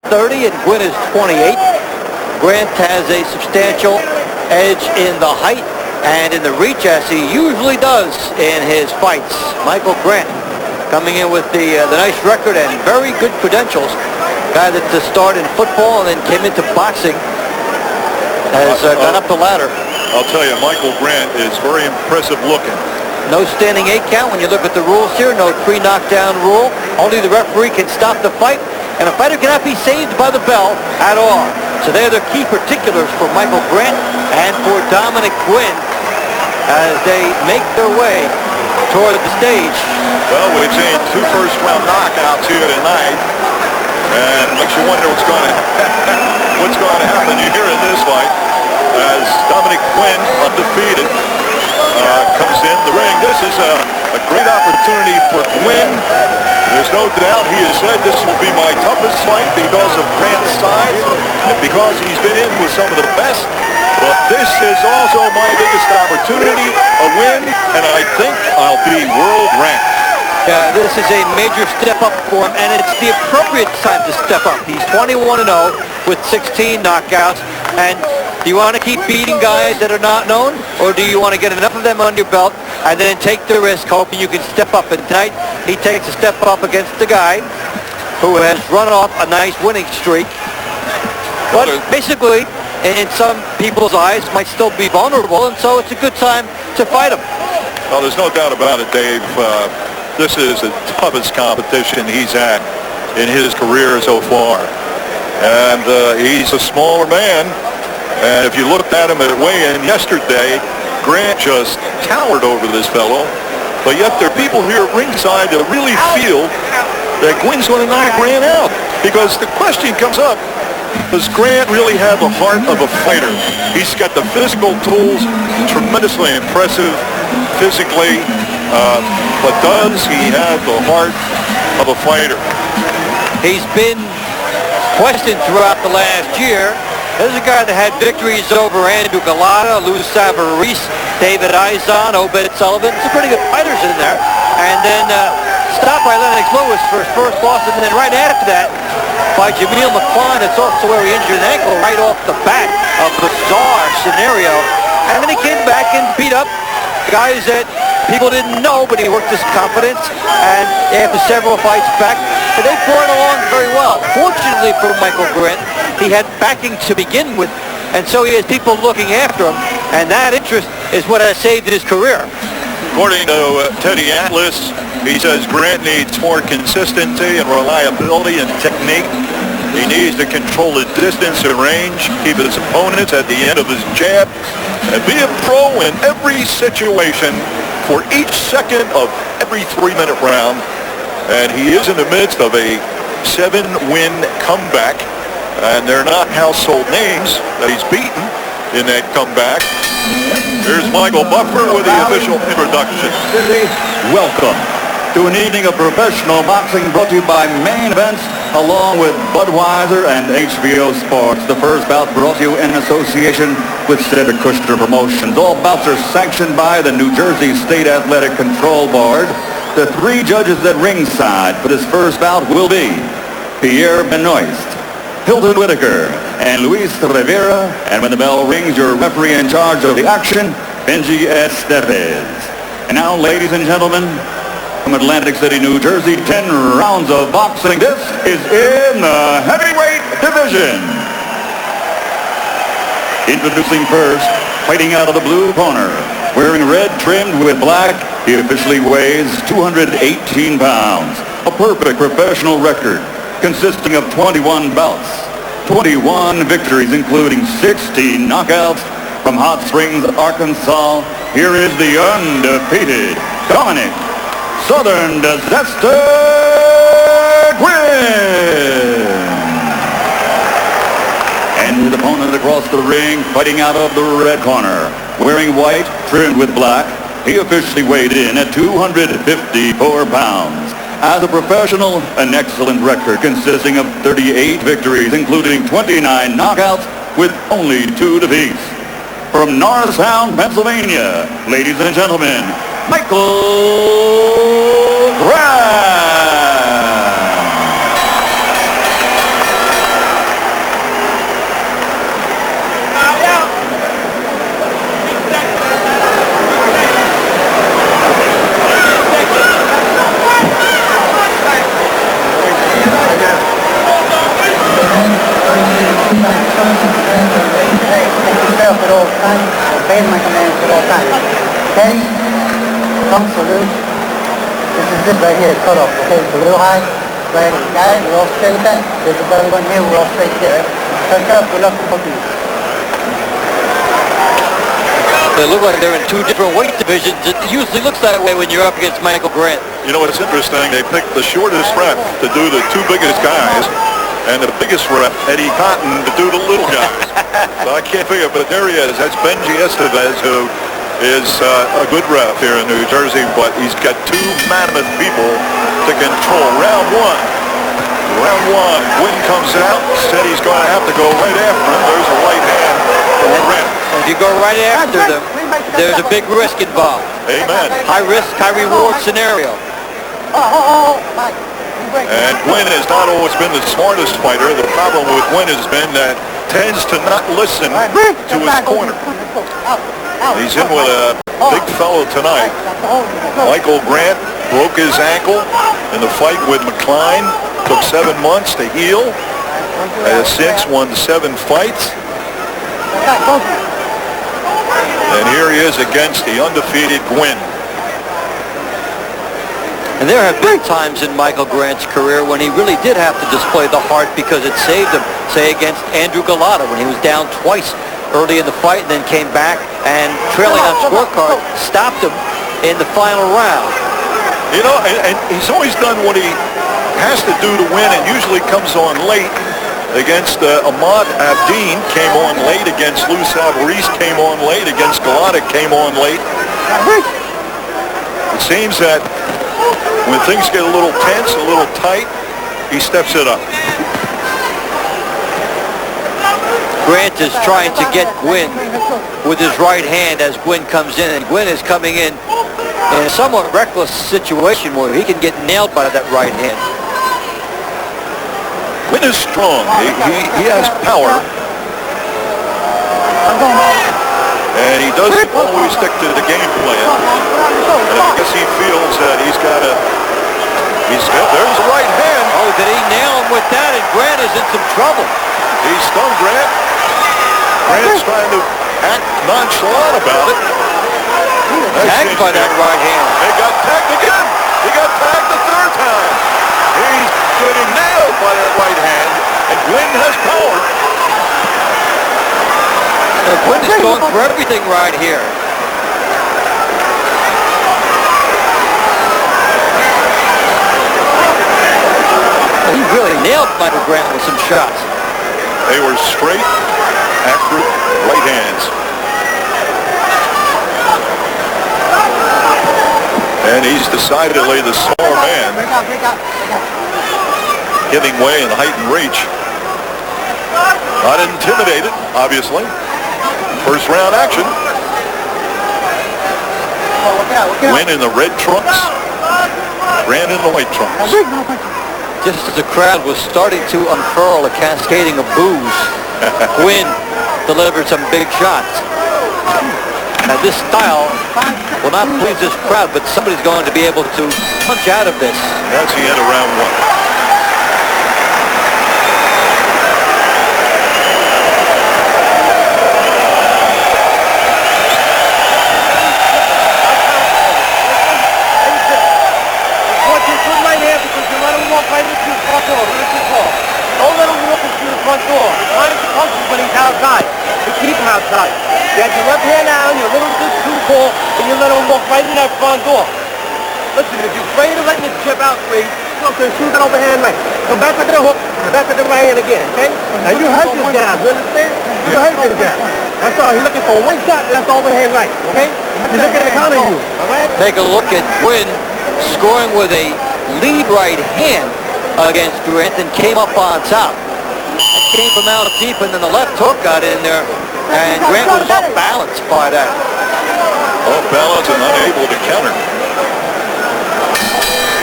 30 and Guinn is 28. Grant has a substantial edge in the height and in the reach, as he usually does in his fights. Michael Grant coming in with the nice record and very good credentials. Guy that started in football and then came into boxing, has gone up the ladder. I'll tell you, Michael Grant is very impressive looking. No standing 8 count when you look at the rules here. No 3 knockdown rule. Only the referee can stop the fight, and a fighter cannot be saved by the bell at all. So they're the key particulars for Michael Grant and for Dominick Guinn as they make their way toward the stage. Well, we've seen 2 first-round knockouts here tonight, and makes you wonder what's going to happen here in this fight as Dominick Guinn, undefeated, comes in the ring. This is a great opportunity for Guinn. There's no doubt he has said this will be my toughest fight because of Grant's size and because he's been in with some of the best. But this is also my biggest opportunity, a win, and I think I'll be world ranked. Yeah, this is a major step up for him, and it's the appropriate time to step up. He's 21-0 with 16 knockouts, and do you want to keep beating guys that are not known, or do you want to get enough of them under your belt and then take the risk, hoping you can step up? And tonight, he takes a step up against the guy who has run off a nice winning streak. But basically, in some people's eyes, might still be vulnerable, and so it's a good time to fight him. Well, there's no doubt about it, Dave. This is the toughest competition he's had in his career so far. And he's a smaller man. And if you looked at him at weigh-in yesterday, Grant just towered over this fellow. But yet there are people here at ringside that really feel that Guinn's going to knock Grant out. Because the question comes up, does Grant really have the heart of a fighter? He's got the physical tools, tremendously impressive physically, but does he have the heart of a fighter? He's been questioned throughout the last year. This is a guy that had victories over Andrew Galata, Lou Savarese, David Izon, Obed Sullivan. Some pretty good fighters in there. And then stopped by Lennox Lewis for his first loss, and then right after that by Jameel McCline. It's also where he injured an ankle right off the bat. A bizarre scenario. And then he came back and beat up guys that people didn't know, but he worked his confidence, and after several fights back, they brought along very well. Fortunately for Michael Guinn, he had backing to begin with, and so he has people looking after him, and that interest is what has saved his career. According to Teddy Atlas, he says Grant needs more consistency and reliability and technique. He needs to control the distance and range, keep his opponents at the end of his jab, and be a pro in every situation for each second of every 3-minute round. And he is in the midst of a 7-win comeback, and they're not household names that he's beaten in that comeback. Here's Michael Buffer with the official introduction. Welcome to an evening of professional boxing brought to you by Main Events, along with Budweiser and HBO Sports. The first bout brought to you in association with Cedric Kushner Promotions. All bouts are sanctioned by the New Jersey State Athletic Control Board. The 3 judges at ringside for this first bout will be Pierre Benoist, Hilton Whitaker, and Luis Rivera. And when the bell rings, your referee in charge of the action, Benji Estevez. And now, ladies and gentlemen, from Atlantic City, New Jersey, 10 rounds of boxing. This is in the heavyweight division. Introducing first, fighting out of the blue corner, wearing red trimmed with black, he officially weighs 218 pounds. A perfect professional record consisting of 21 bouts, 21 victories, including 16 knockouts. From Hot Springs, Arkansas, here is the undefeated Dominick Southern Disaster Guinn. And his opponent across the ring, fighting out of the red corner, wearing white, trimmed with black, he officially weighed in at 254 pounds. As a professional, an excellent record consisting of 38 victories, including 29 knockouts with only 2 defeats. From Norristown, Pennsylvania, ladies and gentlemen, Michael Grant. obey my commands at all times. Okay? Come salute. This is this right here, cut off. Okay, it's a little high. Right, got it? We're all straight with that. There's a belly button here, we're all straight there. Cut it up, good luck for you. They look like they're in two different weight divisions. It usually looks that way when you're up against Michael Grant. You know, it's interesting. They picked the shortest rep to do the two biggest guys, and the biggest rep, Eddie Cotton, to do the little guys. So I can't figure, but there he is. That's Benji Estevez, who is a good rep here in New Jersey, but he's got two mammoth people to control. Round one. Guinn comes out, said he's going to have to go right after him. There's a right hand from Grant. If you go right after them, there's a big risk involved. Amen. High risk, high reward scenario. And Guinn has not always been the smartest fighter. The problem with Guinn has been that tends to not listen to his corner. He's in with a big fellow tonight. Michael Grant broke his ankle in the fight with McCline. Took 7 months to heal. Has since won 7 fights. And here he is against the undefeated Guinn. And there have been times in Michael Grant's career when he really did have to display the heart because it saved him, say against Andrew Galata when he was down twice early in the fight and then came back and trailing on scorecard stopped him in the final round. You know, and he's always done what he has to do to win and usually comes on late. Against Ahmad Abdeen, came on late. Against Lou Savarese, came on late. Against Galata, came on late. It seems that when things get a little tense, a little tight, he steps it up. Grant is trying to get Guinn with his right hand as Guinn comes in, and Guinn is coming in a somewhat reckless situation where he can get nailed by that right hand. Guinn is strong. He has power. And he doesn't always stick to the game plan. And I guess he feels that he's got to... there's the right hand. Oh, did he nail him with that? And Grant is in some trouble. He stung Grant. Grant's trying to act nonchalant about it. Tagged by that right hand. He got tagged again. He got tagged the third time. He's getting nailed by that right hand, and Guinn has power. Guinn is going for everything right here. He really nailed Michael Grant with some shots. They were straight, accurate right hands. And he's decidedly the smaller man, giving way in height and reach. Not intimidated, obviously. First round action. Guinn in the red trunks, Grant in the white trunks. Just as the crowd was starting to unfurl a cascading of boos, Guinn delivered some big shots. Now this style will not please this crowd, but somebody's going to be able to punch out of this. That's the end of round one. Don't let him walk into the front door. Trying to punch him when he's outside. To keep him outside. You have your left hand down, you're a little bit too tall, and you let him walk right in that front door. Listen, if you're afraid of letting it chip out free, okay, shoot that overhand right. Come back to the hook, back to the right hand again, okay? Now you heard this down, you understand? You heard this down. That's all, he's looking for one shot, and that's overhand right, okay? He's looking to counter you, all right? Take a look at Guinn scoring with a lead right hand against Grant and came up on top. That came from out deep, and then the left hook got in there, and Grant was off balance by that. Off balance and unable to counter.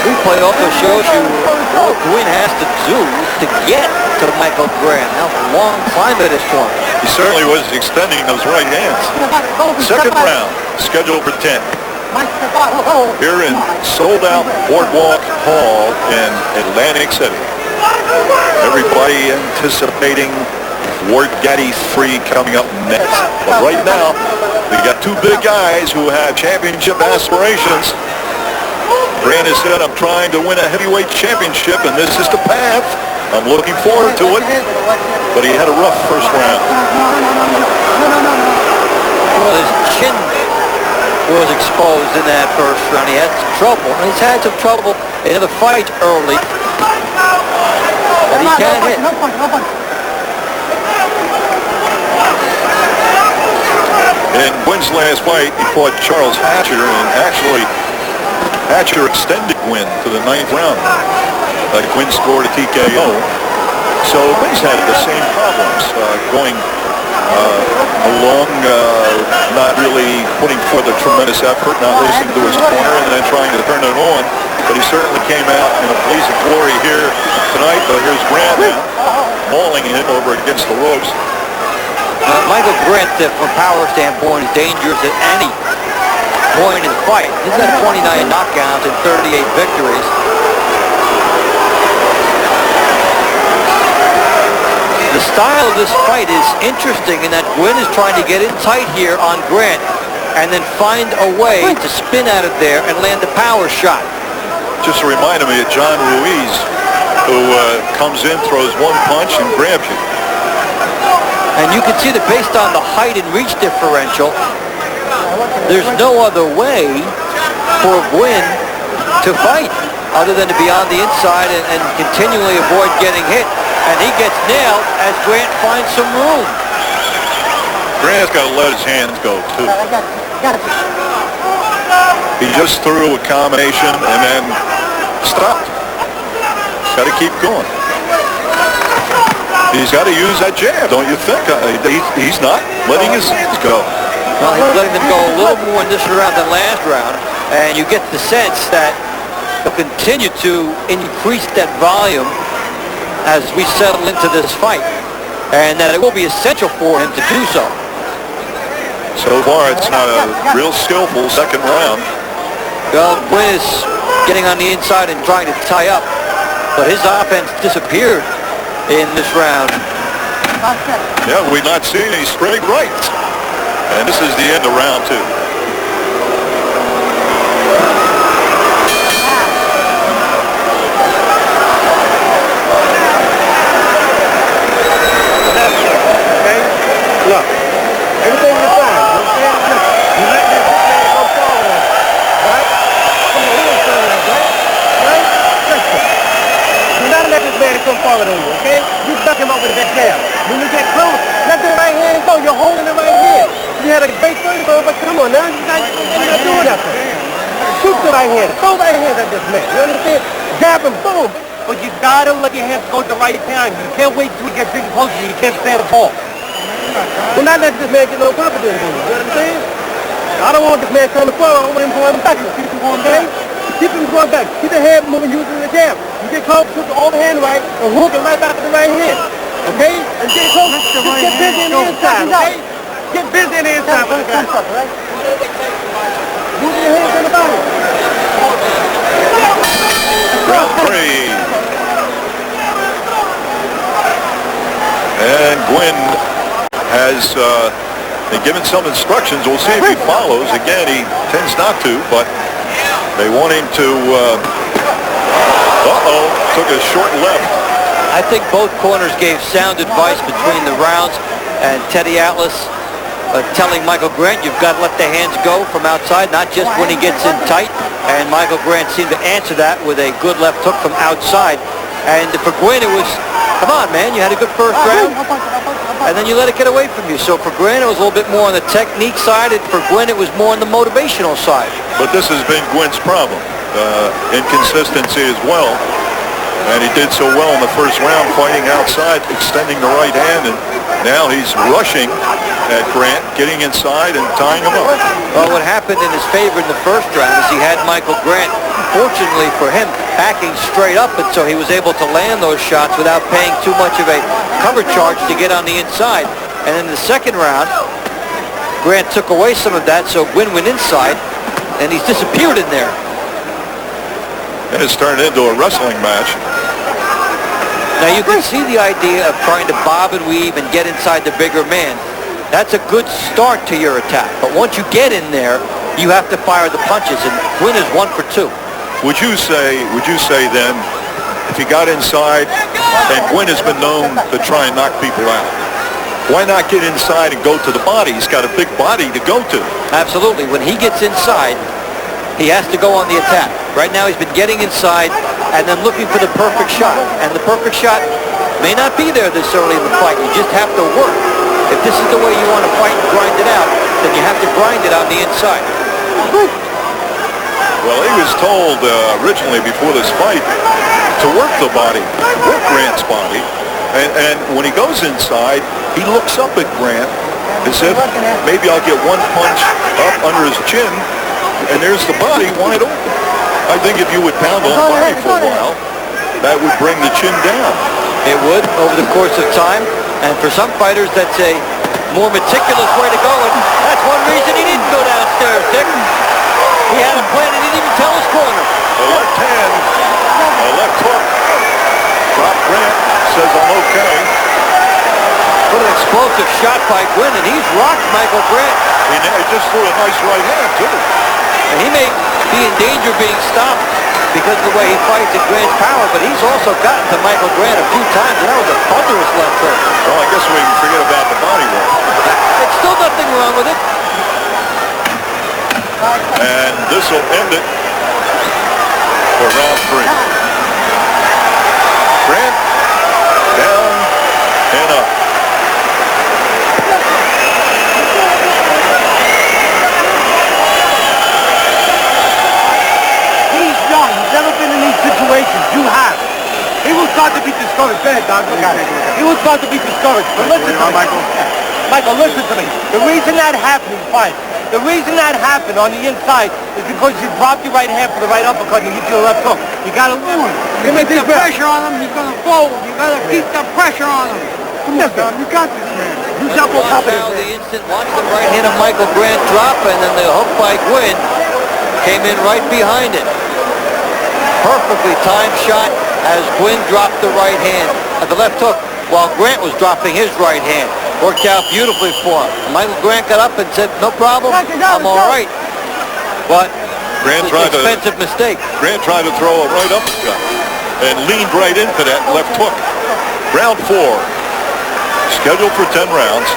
Replay also shows you what Guinn has to do to get to Michael Grant. How long climb it is for him. He certainly was extending those right hands. Second round, scheduled for 10. Here in sold-out Boardwalk Hall in Atlantic City. Everybody anticipating Ward Gaddy 3 coming up next. But right now, They got two big guys who have championship aspirations. Grant has said, I'm trying to win a heavyweight championship, and this is the path. I'm looking forward to it. But he had a rough first round. Well, his chin was exposed in that first round. He had some trouble. And he's had some trouble in the fight early. But he can't hit. In Guinn's last fight, he fought Charles Hatcher, and actually Hatcher extended Guinn to the 9th round. Guinn scored a TKO. So Guinn's had the same problems going along, not really putting forth a tremendous effort, not listening to his corner, and then trying to turn it on. But he certainly came out in a blaze of glory here tonight. But here's Grant now, mauling him over against the ropes. Michael Grant, from a power standpoint, is dangerous at any point in the fight. He's got 29 knockouts and 38 victories. The style of this fight is interesting in that Guinn is trying to get in tight here on Grant and then find a way to spin out of there and land a power shot. Just reminded me of John Ruiz, who comes in, throws one punch, and grabs you. And you can see that based on the height and reach differential, there's no other way for Guinn to fight other than to be on the inside and continually avoid getting hit. And he gets nailed as Grant finds some room. Grant's got to let his hands go, too. He just threw a combination and then stopped. Got to keep going. He's got to use that jab, don't you think? He's not letting his hands go. Well, he's letting them go a little more in this round than last round, and you get the sense that he'll continue to increase that volume as we settle into this fight, and that it will be essential for him to do so. So far, it's not a real skillful second round. Well, Guinn is getting on the inside and trying to tie up, but his offense disappeared in this round. Yeah, we're not seeing any straight rights. And this is the end of round 2. Okay? Look, everything is fine. You let that man go forward. Right? Come on, right? Listen. Do not let this man come forward on you, okay? You duck him up with that jab. When you get close, let the right hand go. You're holding the right hand. You had a great first ball, but come on now. You're not doing that. Shoot the right hand. Throw right hands at this man. You understand? Jab him, boom. But you gotta let your hands go at the right time. You can't wait till he gets big close to you. You can't stand the ball. Do not let this man get no confidence in you. You understand? I don't want this man coming forward. I want him going back. Keep him going back. Keep him going back. Keep the head moving using the jab. You get close, put the overhand right, and hook it right back to the right hand. Okay? And get close. Just get busy in the inside, okay? Get busy in the inside, right? Move your hands in the body. Round 3. And Guinn has been given some instructions. We'll see if he follows. Again, he tends not to, but they want him to, took a short left. I think both corners gave sound advice between the rounds, and Teddy Atlas telling Michael Grant, you've got to let the hands go from outside, not just when he gets in tight. And Michael Grant seemed to answer that with a good left hook from outside. And for Guinn, it was, come on, man, you had a good first round, and then you let it get away from you. So for Grant, it was a little bit more on the technique side, and for Guinn, it was more on the motivational side. But this has been Guinn's problem, inconsistency as well. And he did so well in the first round, fighting outside, extending the right hand, and now he's rushing at Grant, getting inside and tying him up. Well, what happened in his favor in the first round is he had Michael Grant, fortunately for him, backing straight up, and so he was able to land those shots without paying too much of a cover charge to get on the inside. And in the second round, Grant took away some of that, so Guinn went inside, and he's disappeared in there. And it's turned into a wrestling match. Now you can see the idea of trying to bob and weave and get inside the bigger man. That's a good start to your attack. But once you get in there, you have to fire the punches, and Guinn is 1 for 2. Would you say then, if he got inside, and Guinn has been known to try and knock people out, why not get inside and go to the body? He's got a big body to go to. Absolutely. When he gets inside, he has to go on the attack. Right now he's been getting inside and then looking for the perfect shot. And the perfect shot may not be there this early in the fight. You just have to work. If this is the way you want to fight and grind it out, then you have to grind it on the inside. Well, he was told originally before this fight to work the body, work Grant's body. And when he goes inside, he looks up at Grant as if maybe I'll get one punch up under his chin, and there's the body wide open. I think if you would pound on the body for a while, that would bring the chin down. It would over the course of time, and for some fighters that's a more meticulous way to go, and that's one reason he didn't go downstairs, Dick. He had a plan and he didn't even tell his corner. A left hand, a left hook, drop Grant, says I'm okay. What an explosive shot by Guinn, and he's rocked Michael Grant. He just threw a nice right hand, too. And he may be in danger of being stopped because of the way he fights at Grant's power, but he's also gotten to Michael Grant a few times, and that was a thunderous left hook. Well, I guess we can forget about the body work. It's still nothing wrong with it. And this will end it for round 3. Grant down and up. He's young. He's never been in these situations. You have. He will start to be discouraged. Go ahead, Doc. Look at it. He will start to be discouraged. But listen to me. Michael, listen to me. The reason that happened, fine. The reason that happened on the inside is because you dropped your right hand for the right uppercut and you hit your left hook. You got to move him. You keep the pressure on him, he's going to fold. You got to keep the pressure on him. Come on, Don. You got this, man. You jump on top of Now this. the instant, watch the right hand of Michael Grant drop, and then the hook by Guinn came in right behind it. Perfectly timed shot as Guinn dropped the right hand, the left hook, while Grant was dropping his right hand. Worked out beautifully for him. Michael Grant got up and said, no problem, I'm all right. But Grant it's an expensive mistake. Grant tried to throw a right uppercut and leaned right into that left hook. Round 4, scheduled for 10 rounds.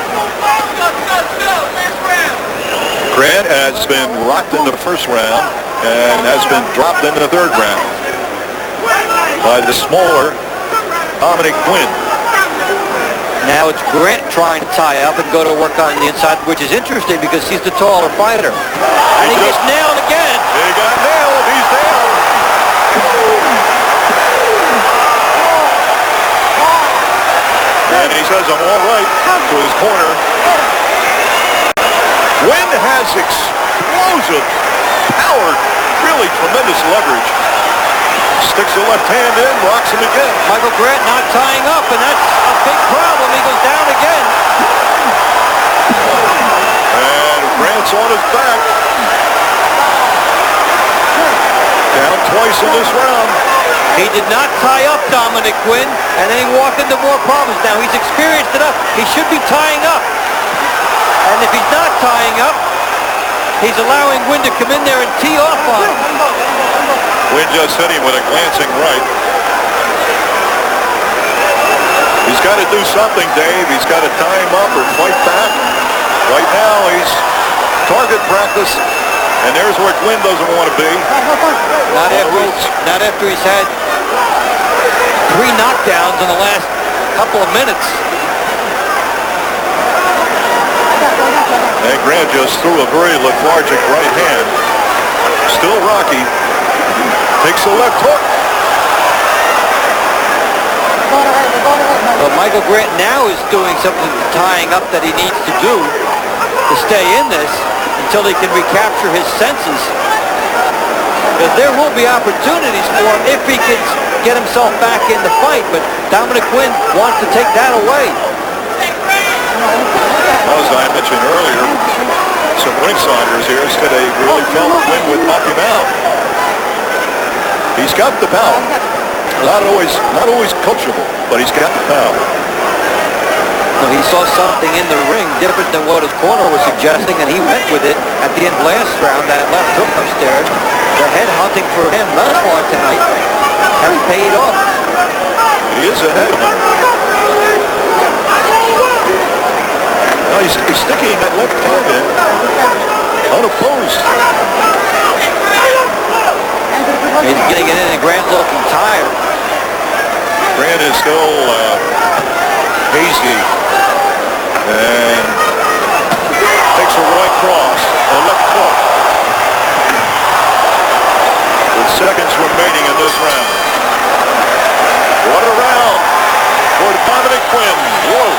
Grant has been rocked in the first round and has been dropped in the third round by the smaller Dominick Guinn. Now it's Grant trying to tie up and go to work on the inside, which is interesting because he's the taller fighter. And he gets nailed again. He got nailed. He's down. And he says, I'm all right, to his corner. Guinn has explosive power, really tremendous leverage. Sticks the left hand in, rocks him again. Michael Grant not tying up, and that's a big problem. He goes down again. And Grant's on his back. Down twice in this round. He did not tie up Dominick Guinn, and then he walked into more problems. Now he's experienced enough. He should be tying up. And if he's not tying up, he's allowing Guinn to come in there and tee off on him. Guinn just hit him with a glancing right. He's got to do something, Dave. He's got to tie him up or fight back. Right now, he's target practice, and there's where Guinn doesn't want to be. Not after he's had 3 knockdowns in the last couple of minutes. And Grant just threw a very lethargic right hand. Still rocky. Takes the left hook. But Michael Grant now is doing something tying up that he needs to do to stay in this until he can recapture his senses. Because there will be opportunities for him if he can get himself back in the fight. But Dominick Guinn wants to take that away. As I mentioned earlier, some insiders here said they really felt Guinn would knock him out. He's got the power. Not always coachable, but he's got the power. The know, he saw something in the ring different than what his corner was suggesting, and he went with it at the end of last round. That left hook upstairs. The head hunting for him thus far tonight has paid off. He is a head hunter. Now he's sticking that left hand in unopposed. He's getting it in, and Grant's looking tired. Grant is still hazy and takes a right cross, a left hook. With seconds remaining in this round. What a round for Dominick Guinn. Whoa.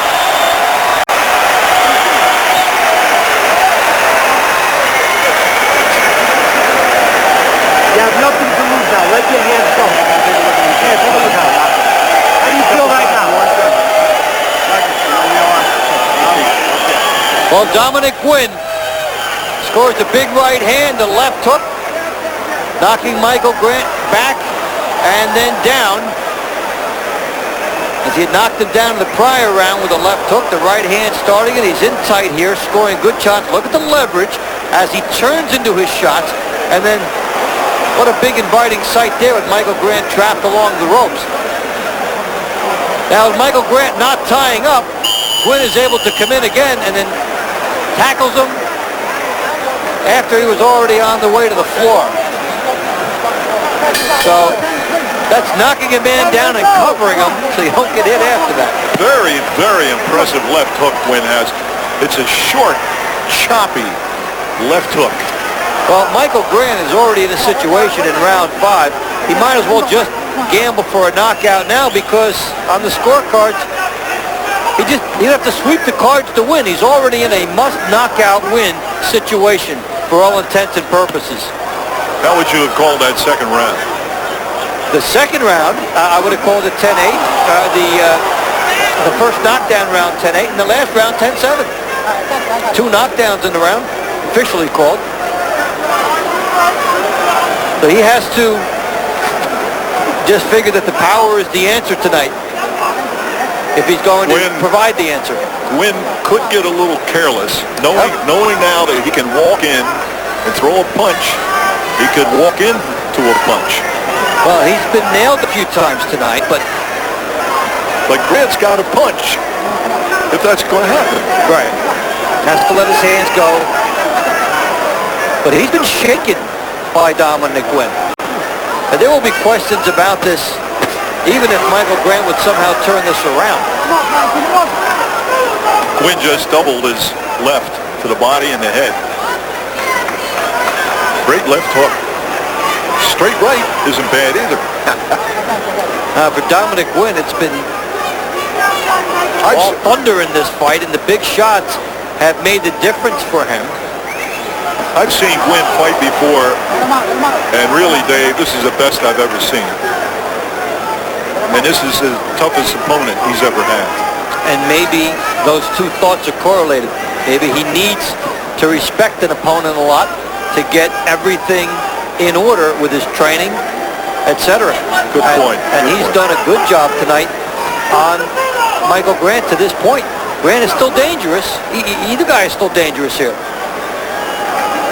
You have nothing to lose now. Let your hands go. Yeah, take a look out. How do you feel right now? Well, Dominick Guinn scores a big right hand, a left hook, knocking Michael Grant back and then down. As he had knocked him down in the prior round with a left hook, the right hand starting it. He's in tight here, scoring good shots. Look at the leverage as he turns into his shots. And then what a big inviting sight there with Michael Grant trapped along the ropes. Now with Michael Grant not tying up, Guinn is able to come in again and then tackles him after he was already on the way to the floor. So that's knocking a man down and covering him so you don't get hit after that. Very, very impressive left hook Guinn has. It's a short, choppy left hook. Well, Michael Grant is already in a situation in round 5. He might as well just gamble for a knockout now because on the scorecards, he'd have to sweep the cards to win. He's already in a must-knockout win situation for all intents and purposes. How would you have called that second round? The second round, I would have called it 10-8. The first knockdown round 10-8, and the last round 10-7. 2 knockdowns in the round, officially called. So he has to just figure that the power is the answer tonight if he's going to provide the answer. Guinn could get a little careless, knowing now that he can walk in and throw a punch. He could walk into a punch. Well, he's been nailed a few times tonight, but Grant's got to punch if that's going to happen. Right. Has to let his hands go. But he's been shaken by Dominick Guinn. And there will be questions about this, even if Michael Grant would somehow turn this around. Guinn just doubled his left to the body and the head. Great left hook. Straight right isn't bad either. For Dominick Guinn, it's been all thunder in this fight, and the big shots have made the difference for him. I've seen Guinn fight before, and really, Dave, this is the best I've ever seen. And this is the toughest opponent he's ever had. And maybe those two thoughts are correlated. Maybe he needs to respect an opponent a lot to get everything in order with his training, etc. Good point. And he's done a good job tonight on Michael Grant to this point. Grant is still dangerous. Either guy is still dangerous here.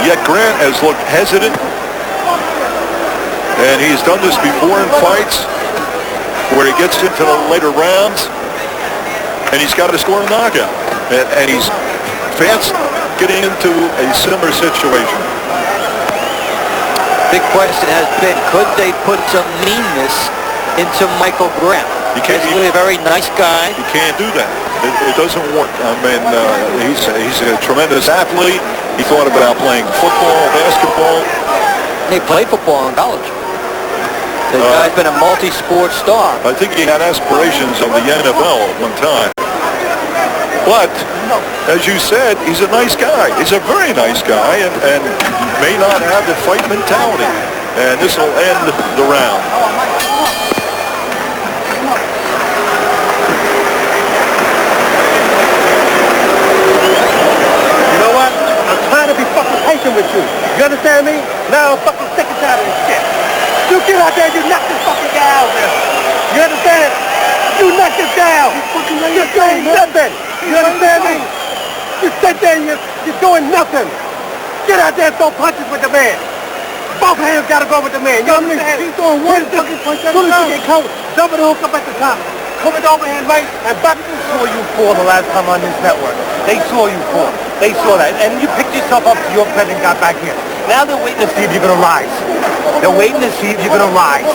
Yet Grant has looked hesitant, and he's done this before in fights where he gets into the later rounds and he's got to score a knockout, and he's fast getting into a similar situation. Big question has been, could they put some meanness into Michael Grant? He's really a very nice guy. You can't do that. It doesn't work. I mean, he's a tremendous athlete. He thought about playing football, basketball. He played football in college. The guy's been a multi-sport star. I think he had aspirations of the NFL at one time. But, as you said, he's a nice guy. He's a very nice guy, and may not have the fight mentality. And this will end the round. You know what? I'm trying to be fucking patient with you. You understand me? Now I'm fucking sick and tired of this shit. You get out there and you knock this fucking guy out, man. You understand? You knock this guy out. You saying nothing. You understand me? You sit there and you're doing nothing. Get out there and throw punches with the man. Both hands got to go with the man. You understand? He's doing one fucking punch at a time. As soon as you get covered, jumping the hook up at the top. Coming overhand right and back. They saw you fall the last time on this network. They saw you fall. They saw that. And you picked yourself up to your bed and got back here. Now they're waiting to see if you're going to rise. They're waiting to see if you're going to rise.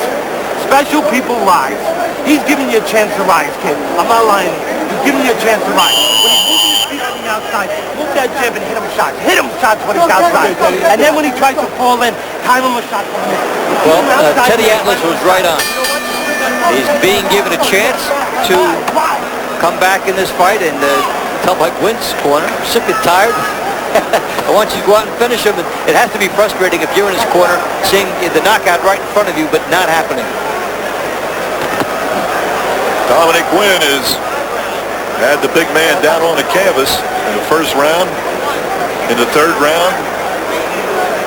Special people rise. He's giving you a chance to rise, kid. I'm not lying. He's giving you a chance to rise. When he's moving his feet on the outside, move that jab and hit him shots. Hit him shots when he's outside. And then when he tries to fall in, time him a shot from him. Well, Teddy Atlas was right on. He's being given a chance to come back in this fight and tell Mike Guinn's corner, sick and tired. I want you to go out and finish him. It has to be frustrating if you're in his corner, seeing the knockout right in front of you, but not happening. Dominick Guinn had the big man down on the canvas in the first round, in the third round,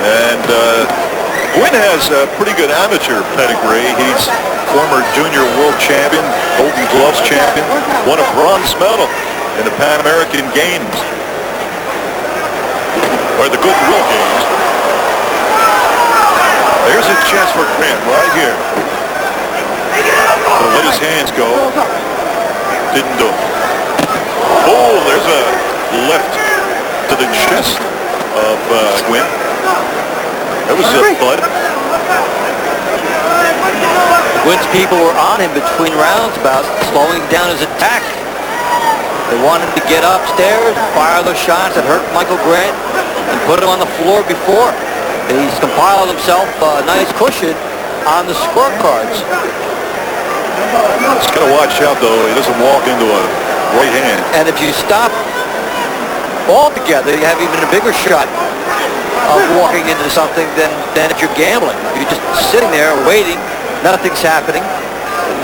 and Guinn has a pretty good amateur pedigree. He's former junior world champion, Golden Gloves champion, won a bronze medal in the Pan American Games, or the Goodwill Games. There's a chance for Grant right here. So let his hands go. Didn't do it. Oh, there's a left to the chest of Guinn. That was a bud. Guinn's people were on him between rounds about slowing down his attack. They wanted to get upstairs, fire those shots that hurt Michael Grant, and put him on the floor before. He's compiled himself a nice cushion on the scorecards. He's got to watch out, though. He doesn't walk into a right hand. And if you stop altogether, you have even a bigger shot of walking into something than if you're gambling. You're just sitting there waiting. Nothing's happening.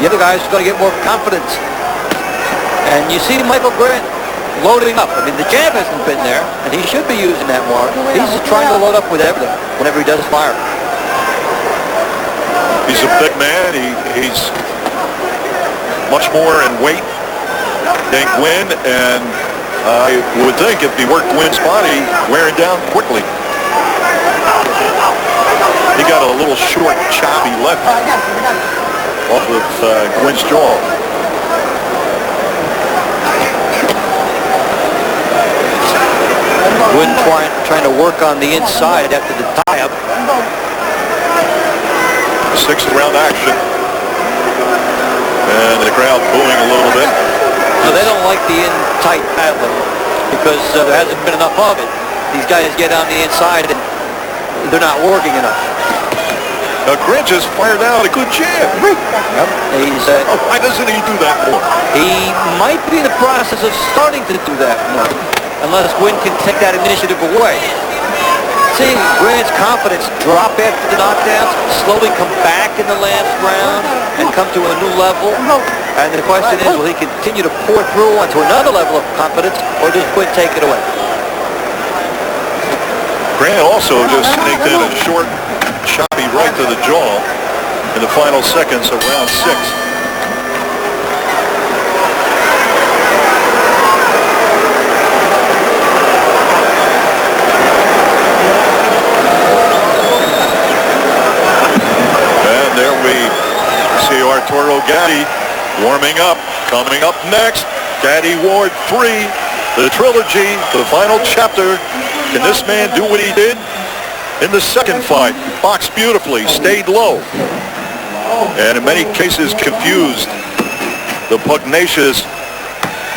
The other guy's going to get more confidence. And you see Michael Grant loading up. I mean, the jab hasn't been there, and he should be using that more. He's just trying to load up with everything whenever he does fire. He's a big man. He's much more in weight than Guinn, and I would think if he worked Guinn's body, wearing down quickly. He got a little short, choppy left off of Guinn's jaw. Guinn trying to work on the inside after the tie-up. Sixth round action. And the crowd booing a little bit. No, they don't like the in-tight paddling because there hasn't been enough of it. These guys get on the inside and they're not working enough. Now, Grant just fired out a good jab. Yep. Why doesn't he do that more? He might be in the process of starting to do that more, unless Guinn can take that initiative away. Seeing Grant's confidence drop after the knockdowns, slowly come back in the last round and come to a new level. And the question is, will he continue to pour through onto another level of confidence, or does Guinn take it away? Grant also just sneaked in a short, choppy right to the jaw in the final seconds of round 6. And there we see Arturo Gatti warming up. Coming up next, Gatti Ward 3, the trilogy, the final chapter. Can this man do what he did in the second fight? Boxed beautifully, stayed low, and in many cases confused the pugnacious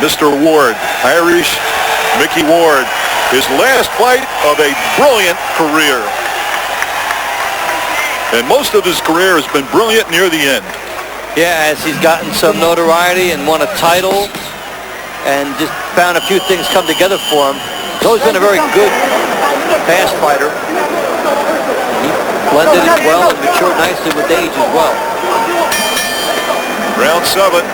Mr. Ward, Irish Mickey Ward. His last fight of a brilliant career. And most of his career has been brilliant near the end. Yeah, as he's gotten some notoriety and won a title and just found a few things come together for him. He's always been a very good fast fighter. He blended it well and matured nicely with age as well. Round 7.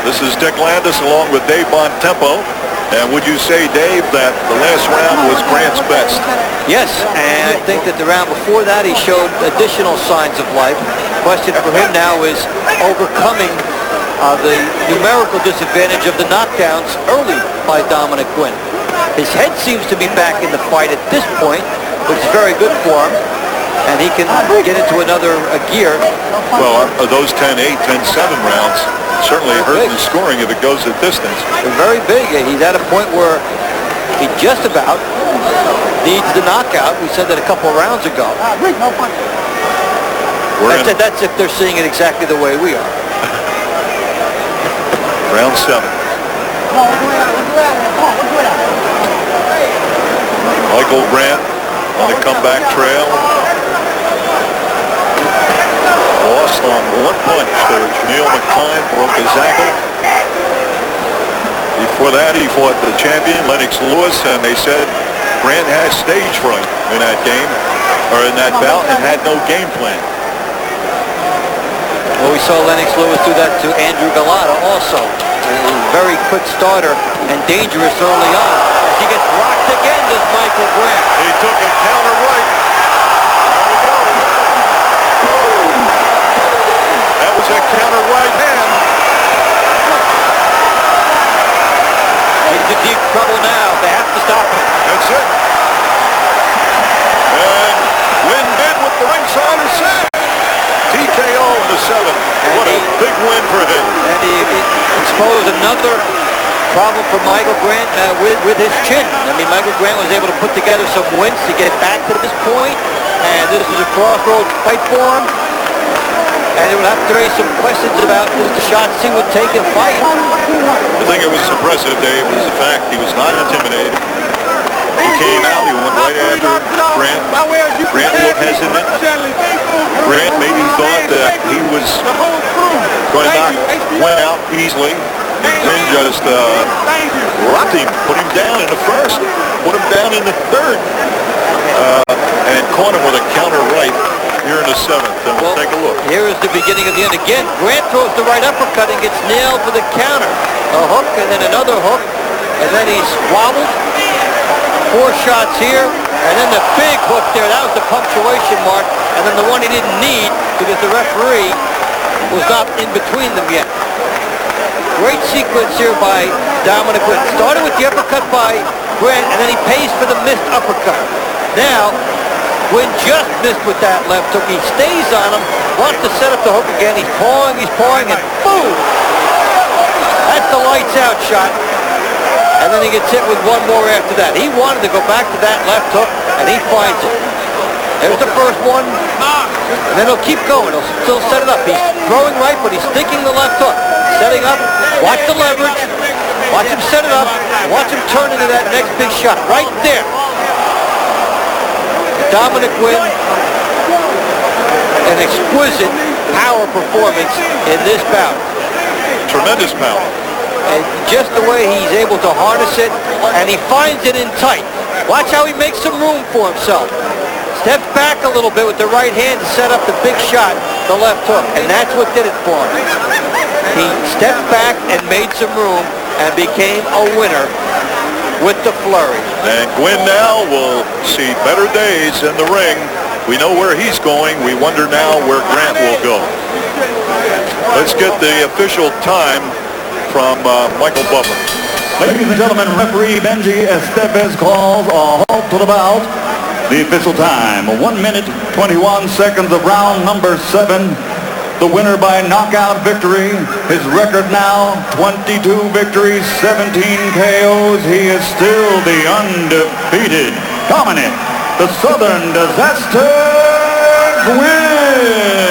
This is Dick Landis along with Dave Bontempo. And would you say, Dave, that the last round was Grant's best? Yes, and I think that the round before that he showed additional signs of life. The question for him now is overcoming the numerical disadvantage of the knockdowns early by Dominick Guinn. His head seems to be back in the fight at this point, which is very good for him, and he can get into another gear. Well, those 10-8, 10-7 rounds certainly hurt the scoring if it goes a distance. They're very big. He's at a point where he just about needs the knockout. We said that a couple of rounds ago. That's if they're seeing it exactly the way we are. Round 7. Michael Grant on the comeback trail. Lost on one punch to Jameel McCline, broke his ankle. Before that, he fought the champion, Lennox, and they said Grant has stage fright in that game, or in that bout, and had no game plan. Well, we saw Lennox Lewis do that to Andrew Galata also. A very quick starter and dangerous early on. He gets rocked again, does Michael Grant. He took a counter right. There we go. That was a counter right hand. He's in deep trouble now. They have to stop him. That's it. And Guinn did with the ringside set. TKO in the 7th. What a big win for him. And he exposed another problem for Michael Grant with his chin. I mean, Michael Grant was able to put together some wins to get back to this point, and this is a crossroads fight for him. And it would have to raise some questions about the shots he would take in fight. I think it was impressive, Dave, was the fact he was not intimidated. He came out, he went right after Grant. Grant looked hesitant. Grant maybe thought that he was going to knock Guinn out easily. And just rocked him, put him down in the 1st, put him down in the 3rd, and caught him with a counter right here in the 7th. And we'll take a look. Here is the beginning of the end. Again, Grant throws the right uppercut and gets nailed for the counter. A hook and then another hook, and then he's wobbled. 4 shots here, and then the big hook there. That was the punctuation mark, and then the one he didn't need because the referee was not in between them yet. Great sequence here by Dominick Guinn. Started with the uppercut by Grant, and then he pays for the missed uppercut. Now, Guinn just missed with that left hook. He stays on him, wants to set up the hook again. He's pawing, and boom! That's the lights out shot. And then he gets hit with one more after that. He wanted to go back to that left hook, and he finds it. There's the first one, and then he'll keep going. He'll still set it up. He's throwing right, but he's sticking the left hook. Setting up, watch the leverage, watch him set it up, watch him turn into that next big shot. Right there. Dominick Guinn, an exquisite power performance in this bout. Tremendous power. And just the way he's able to harness it, and he finds it in tight. Watch how he makes some room for himself. Steps back a little bit with the right hand to set up the big shot, the left hook, and that's what did it for him. He stepped back and made some room and became a winner with the flurry. And Guinn now will see better days in the ring. We know where he's going. We wonder now where Grant will go. Let's get the official time from Michael Butler. Ladies and gentlemen, referee Benji Estevez calls a halt to the bout. The official time, 1 minute, 21 seconds of round number 7. The winner by knockout victory. His record now, 22 victories, 17 KOs. He is still the undefeated dominant, the Southern Disaster Guinn.